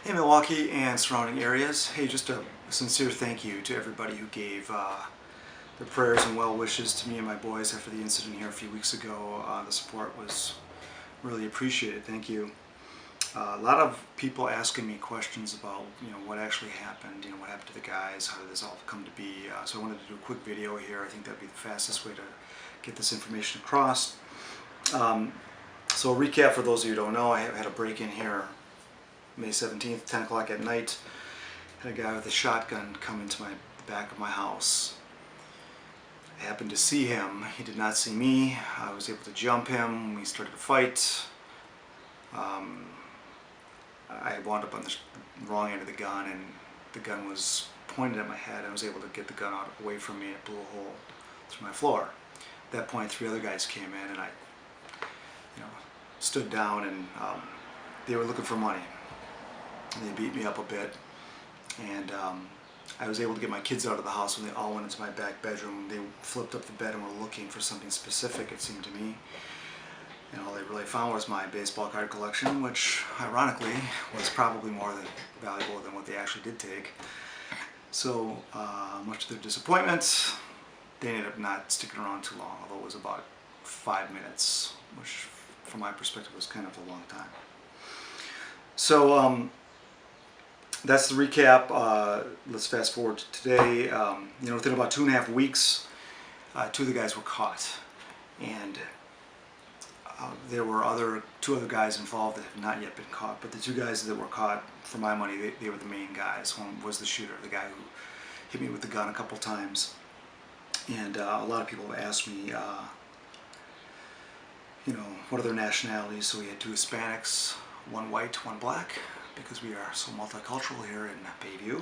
Hey Milwaukee and surrounding areas. Hey, just a sincere thank you to everybody who gave their prayers and well wishes to me and my boys after the incident here a few weeks ago. The support was really appreciated. Thank you. A lot of people asking me questions about what actually happened, what happened to the guys, how did this all come to be. So I wanted to do a quick video here. I think that'd be the fastest way to get this information across. So a recap for those of you who don't know, I had a break-in here May 17th, 10 o'clock at night. Had a guy with a shotgun come into the back of my house. I happened to see him. He did not see me. I was able to jump him. We started to fight. I wound up on the wrong end of the gun, and the gun was pointed at my head. I was able to get the gun away from me. It blew a hole through my floor. At that point, 3 other guys came in, and I stood down, and they were looking for money. They beat me up a bit, and I was able to get my kids out of the house when they all went into my back bedroom. They flipped up the bed and were looking for something specific, it seemed to me. And all they really found was my baseball card collection, which ironically was probably more valuable than what they actually did take. So much to their disappointment, they ended up not sticking around too long, although it was about 5 minutes, which from my perspective was kind of a long time. So that's the recap. Let's fast forward to today. Within about 2.5 weeks, 2 of the guys were caught, and there were 2 other guys involved that have not yet been caught. But the 2 guys that were caught, for my money, they were the main guys. One was the shooter, the guy who hit me with the gun a couple times. And a lot of people have asked me, what are their nationalities? So we had 2 Hispanics, 1 white, 1 black, because we are so multicultural here in Bayview.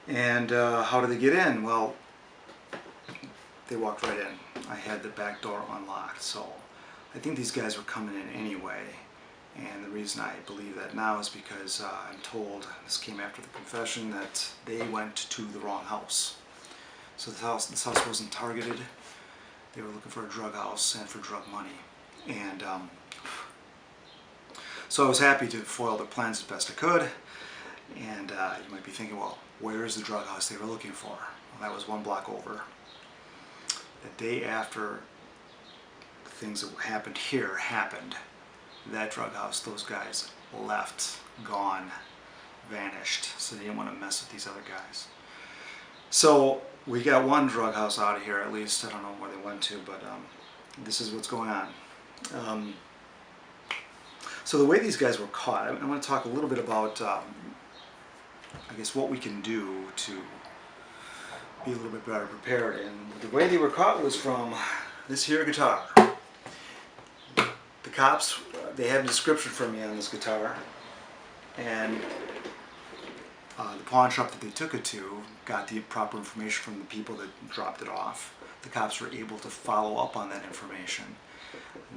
And how did they get in? Well, they walked right in. I had the back door unlocked, so I think these guys were coming in anyway. And the reason I believe that now is because I'm told, this came after the confession, that they went to the wrong house. So this house wasn't targeted. They were looking for a drug house and for drug money. And so I was happy to foil their plans as best I could. And you might be thinking, well, where is the drug house they were looking for? Well, that was 1 block over. The day after things that happened here happened, that drug house, those guys left, gone, vanished. So they didn't want to mess with these other guys. So we got 1 drug house out of here, at least. I don't know where they went to, but this is what's going on. So the way these guys were caught, I want to talk a little bit about, I guess, what we can do to be a little bit better prepared. And the way they were caught was from this here guitar. The cops, they had a description for me on this guitar, and the pawn shop that they took it to got the proper information from the people that dropped it off. The cops were able to follow up on that information.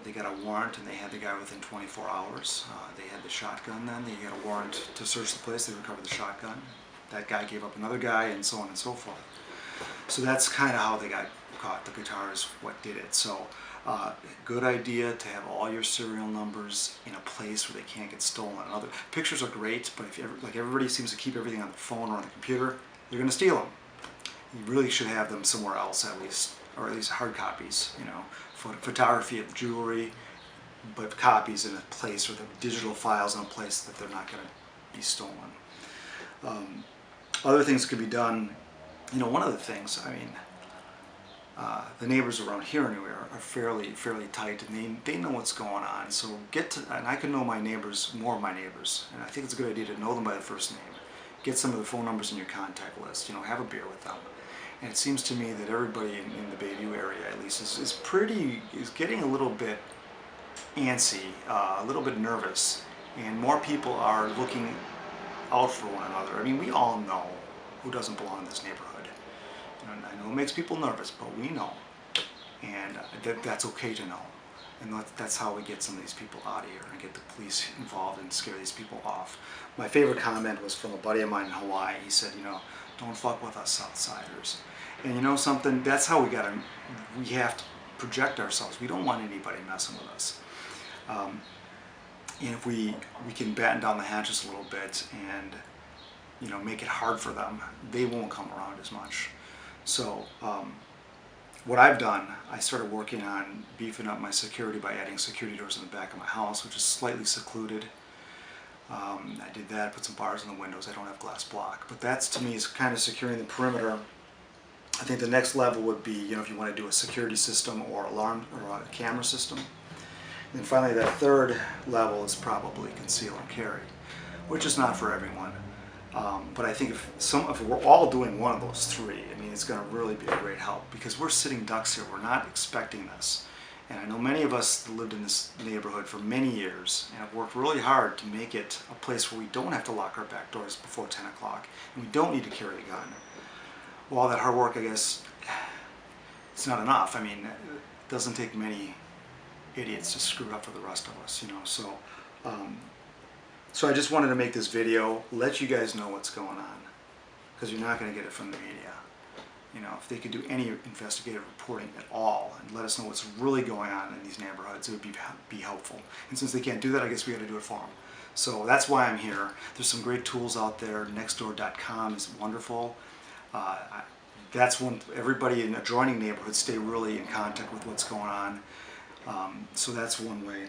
They got a warrant, and they had the guy within 24 hours. They had the shotgun then. They got a warrant to search the place. They recovered the shotgun. That guy gave up another guy, and so on and so forth. So that's kind of how they got caught. The guitar is what did it. So good idea to have all your serial numbers in a place where they can't get stolen. Pictures are great, but if everybody seems to keep everything on the phone or on the computer, they're going to steal them. You really should have them somewhere else, at least, or at least hard copies. Photography of jewelry, but copies in a place, or the digital files in a place that they're not going to be stolen. Other things could be done. One of the things, the neighbors around here anyway are fairly tight, and they know what's going on. So and I can know my neighbors, more of my neighbors, and I think it's a good idea to know them by the first name. Get some of the phone numbers in your contact list. Have a beer with them. And it seems to me that everybody in the Bayview area, at least, is getting a little bit antsy, a little bit nervous, and more people are looking out for one another. We all know who doesn't belong in this neighborhood. I know it makes people nervous, but we know, and that's okay to know. And that's how we get some of these people out of here and get the police involved and scare these people off. My favorite comment was from a buddy of mine in Hawaii. He said, don't fuck with us Southsiders. And something, that's how we have to project ourselves. We don't want anybody messing with us. And if we can batten down the hatches a little bit and, you know, make it hard for them, they won't come around as much. So what I've done, I started working on beefing up my security by adding security doors in the back of my house, which is slightly secluded. I did that, put some bars in the windows. I don't have glass block, but that's, to me, is kind of securing the perimeter. I think the next level would be, you know, if you want to do a security system or alarm or a camera system. And then finally, that third level is probably conceal and carry, which is not for everyone. But I think if we're all doing one of those three, I mean, it's going to really be a great help, because we're sitting ducks here. We're not expecting this. And I know many of us lived in this neighborhood for many years and have worked really hard to make it a place where we don't have to lock our back doors before 10 o'clock and we don't need to carry a gun. Well, all that hard work, I guess, it's not enough. I mean, it doesn't take many idiots to screw it up for the rest of us, you know. So I just wanted to make this video, let you guys know what's going on, because you're not going to get it from the media. You know, if they could do any investigative reporting at all and let us know what's really going on in these neighborhoods, it would be helpful. And since they can't do that, I guess we got to do it for them. So that's why I'm here. There's some great tools out there. Nextdoor.com is wonderful. That's when everybody in adjoining neighborhoods stay really in contact with what's going on. So that's one way.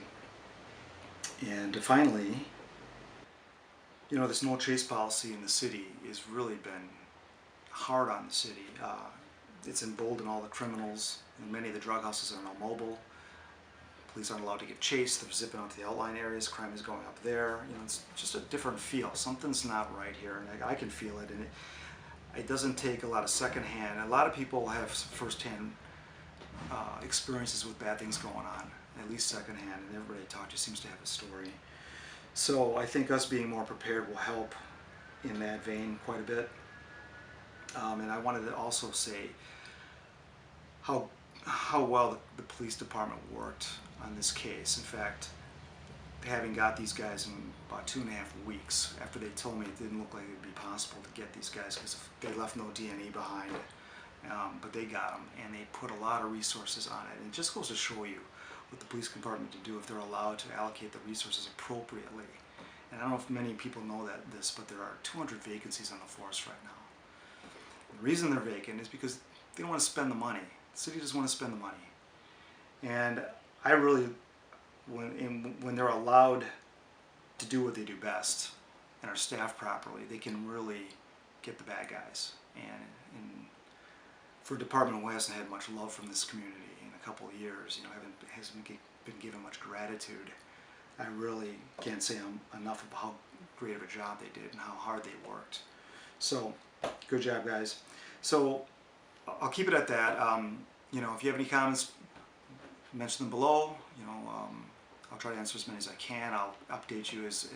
And finally, you know, this no chase policy in the city has really been hard on the city. It's emboldened all the criminals, and many of the drug houses are now mobile. Police aren't allowed to get chased. They're zipping onto the outlying areas. Crime is going up there. You know, it's just a different feel. Something's not right here, and I can feel it. And it doesn't take a lot of secondhand. A lot of people have firsthand experiences with bad things going on, at least secondhand, and everybody I talk to seems to have a story. So I think us being more prepared will help in that vein quite a bit. And I wanted to also say how well the police department worked on this case. In fact, having got these guys in about 2.5 weeks after they told me it didn't look like it would be possible to get these guys because they left no DNA behind, but they got them, and they put a lot of resources on it. And it just goes to show you what the police department can do if they're allowed to allocate the resources appropriately. And I don't know if many people know this, but there are 200 vacancies on the force right now. The reason they're vacant is because they don't want to spend the money. The city doesn't want to spend the money. And I really, when they're allowed to do what they do best and are staffed properly, they can really get the bad guys. And for a department who hasn't had much love from this community in a couple of years, you know, hasn't been given much gratitude, I really can't say enough about how great of a job they did and how hard they worked. So, good job, guys. So, I'll keep it at that. You know, if you have any comments, mention them below. You know, I'll try to answer as many as I can. I'll update you as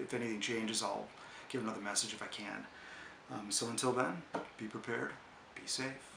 if anything changes. I'll give another message if I can. So until then, be prepared, be safe.